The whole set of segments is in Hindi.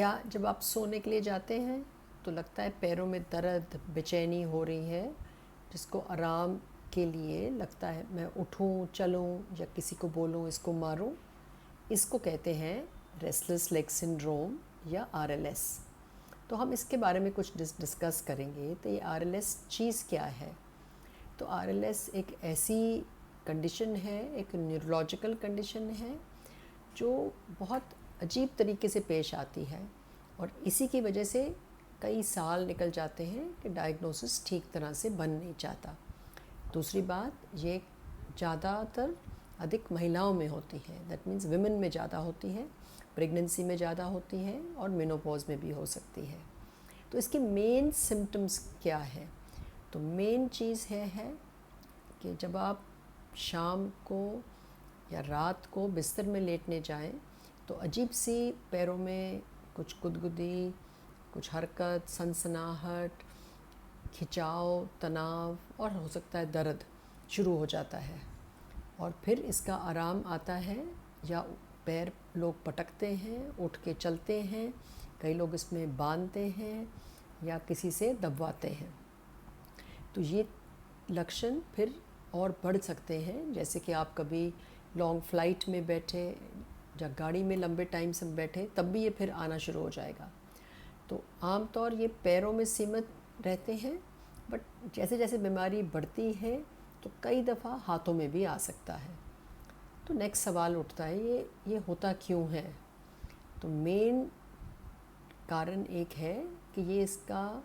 क्या जब आप सोने के लिए जाते हैं तो लगता है पैरों में दर्द, बेचैनी हो रही है, जिसको आराम के लिए लगता है मैं उठूं, चलूं या किसी को बोलूं इसको मारूं? इसको कहते हैं रेस्टलेस लेग सिंड्रोम या आरएलएस। तो हम इसके बारे में कुछ डिस्कस करेंगे। तो ये आरएलएस चीज़ क्या है? तो आरएलएस एक ऐसी कंडीशन है, एक न्यूरोलॉजिकल कंडीशन है जो बहुत अजीब तरीके से पेश आती है, और इसी की वजह से कई साल निकल जाते हैं कि डायग्नोसिस ठीक तरह से बन नहीं चाहता। दूसरी बात, ये ज़्यादातर अधिक महिलाओं में होती है, दैट मीन्स विमेन में ज़्यादा होती है, प्रेगनेंसी में ज़्यादा होती है और मेनोपॉज में भी हो सकती है। तो इसकी मेन सिम्टम्स क्या है? तो मेन चीज़ है कि जब आप शाम को या रात को बिस्तर में लेटने जाएं तो अजीब सी पैरों में कुछ गुदगुदी, कुछ हरकत, सनसनाहट, खिंचाव, तनाव और हो सकता है दर्द शुरू हो जाता है। और फिर इसका आराम आता है, या पैर लोग पटकते हैं, उठ के चलते हैं, कई लोग इसमें बांधते हैं या किसी से दबवाते हैं। तो ये लक्षण फिर और बढ़ सकते हैं, जैसे कि आप कभी लॉन्ग फ्लाइट में बैठे या गाड़ी में लंबे टाइम से बैठे, तब भी ये फिर आना शुरू हो जाएगा। तो आमतौर ये पैरों में सीमित रहते हैं, बट जैसे जैसे बीमारी बढ़ती है तो कई दफ़ा हाथों में भी आ सकता है। तो नेक्स्ट सवाल उठता है, ये होता क्यों है? तो मेन कारण एक है कि ये इसका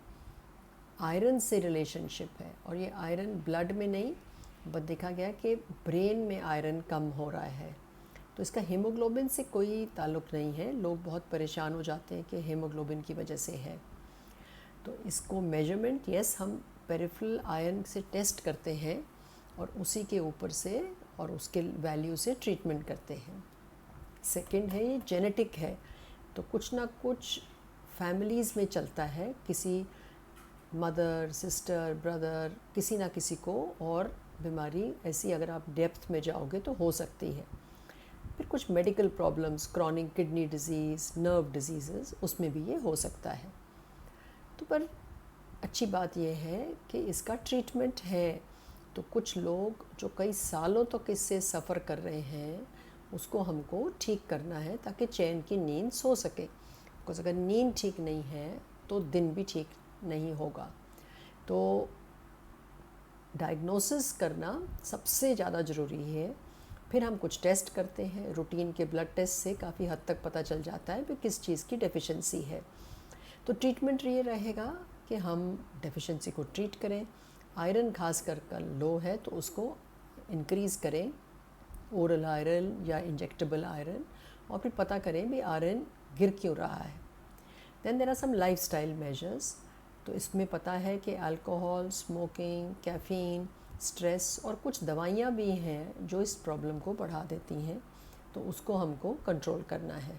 आयरन से रिलेशनशिप है, और ये आयरन ब्लड में नहीं, बट देखा गया कि ब्रेन में आयरन कम हो रहा है। तो इसका हीमोग्लोबिन से कोई ताल्लुक़ नहीं है। लोग बहुत परेशान हो जाते हैं कि हीमोग्लोबिन की वजह से है। तो इसको मेजरमेंट, यस, हम पेरिफेरल आयरन से टेस्ट करते हैं और उसी के ऊपर से और उसके वैल्यू से ट्रीटमेंट करते हैं। सेकंड है, ये जेनेटिक है। तो कुछ ना कुछ फैमिलीज़ में चलता है, किसी मदर, सिस्टर, ब्रदर, किसी ना किसी को, और बीमारी ऐसी अगर आप डेप्थ में जाओगे तो हो सकती है। फिर कुछ medical problems, chronic kidney disease, nerve disease, उसमें भी ये हो सकता है। तो पर अच्छी बात यह है कि इसका ट्रीटमेंट है। तो कुछ लोग जो कई सालों तक इससे सफ़र कर रहे हैं, उसको हमको ठीक करना है ताकि चैन की नींद सो सके। बिकॉज अगर नींद ठीक नहीं है तो दिन भी ठीक नहीं होगा। तो डायग्नोसिस करना सबसे ज़्यादा ज़रूरी है। फिर हम कुछ टेस्ट करते हैं, रूटीन के ब्लड टेस्ट से काफ़ी हद तक पता चल जाता है कि किस चीज़ की डेफिशिएंसी है। तो ट्रीटमेंट ये रहेगा कि हम डेफिशिएंसी को ट्रीट करें। आयरन खास कर लो है तो उसको इंक्रीज़ करें, ओरल आयरन या इंजेक्टेबल आयरन, और फिर पता करें भी आयरन गिर क्यों रहा है। Then there are some lifestyle measures. तो इसमें पता है कि अल्कोहल, स्मोकिंग, कैफ़ीन, स्ट्रेस और कुछ दवाइयाँ भी हैं जो इस प्रॉब्लम को बढ़ा देती हैं, तो उसको हमको कंट्रोल करना है।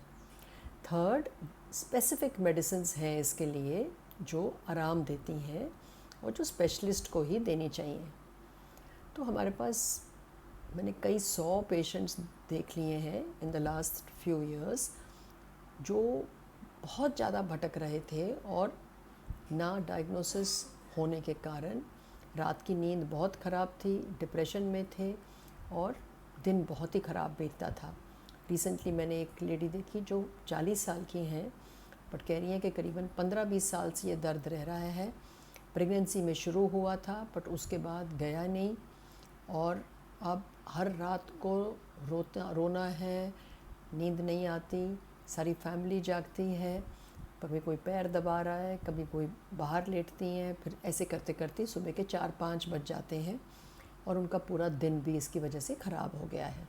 थर्ड, स्पेसिफिक मेडिसिन्स हैं इसके लिए जो आराम देती हैं और जो स्पेशलिस्ट को ही देनी चाहिए। तो हमारे पास मैंने कई 100 पेशेंट्स देख लिए हैं in the last few years, जो बहुत ज़्यादा भटक रहे थे और ना डायग्नोसिस होने के कारण रात की नींद बहुत ख़राब थी, डिप्रेशन में थे और दिन बहुत ही ख़राब बीतता था। रिसेंटली मैंने एक लेडी देखी जो 40 साल की हैं, बट कह रही हैं कि करीबन 15-20 साल से ये दर्द रह रहा है। प्रेगनेंसी में शुरू हुआ था बट उसके बाद गया नहीं, और अब हर रात को रोना है, नींद नहीं आती, सारी फैमिली जागती है, कभी कोई पैर दबा रहा है, कभी कोई बाहर लेटती हैं, फिर ऐसे करते करते सुबह के 4-5 बज जाते हैं और उनका पूरा दिन भी इसकी वजह से ख़राब हो गया है।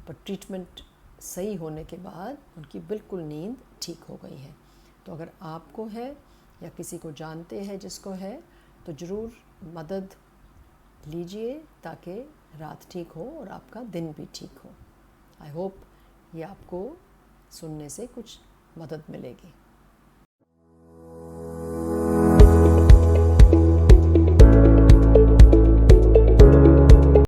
पर ट्रीटमेंट सही होने के बाद उनकी बिल्कुल नींद ठीक हो गई है। तो अगर आपको है या किसी को जानते हैं जिसको है, तो ज़रूर मदद लीजिए ताकि रात ठीक हो और आपका दिन भी ठीक हो। आई होप ये आपको सुनने से कुछ मदद मिलेगी।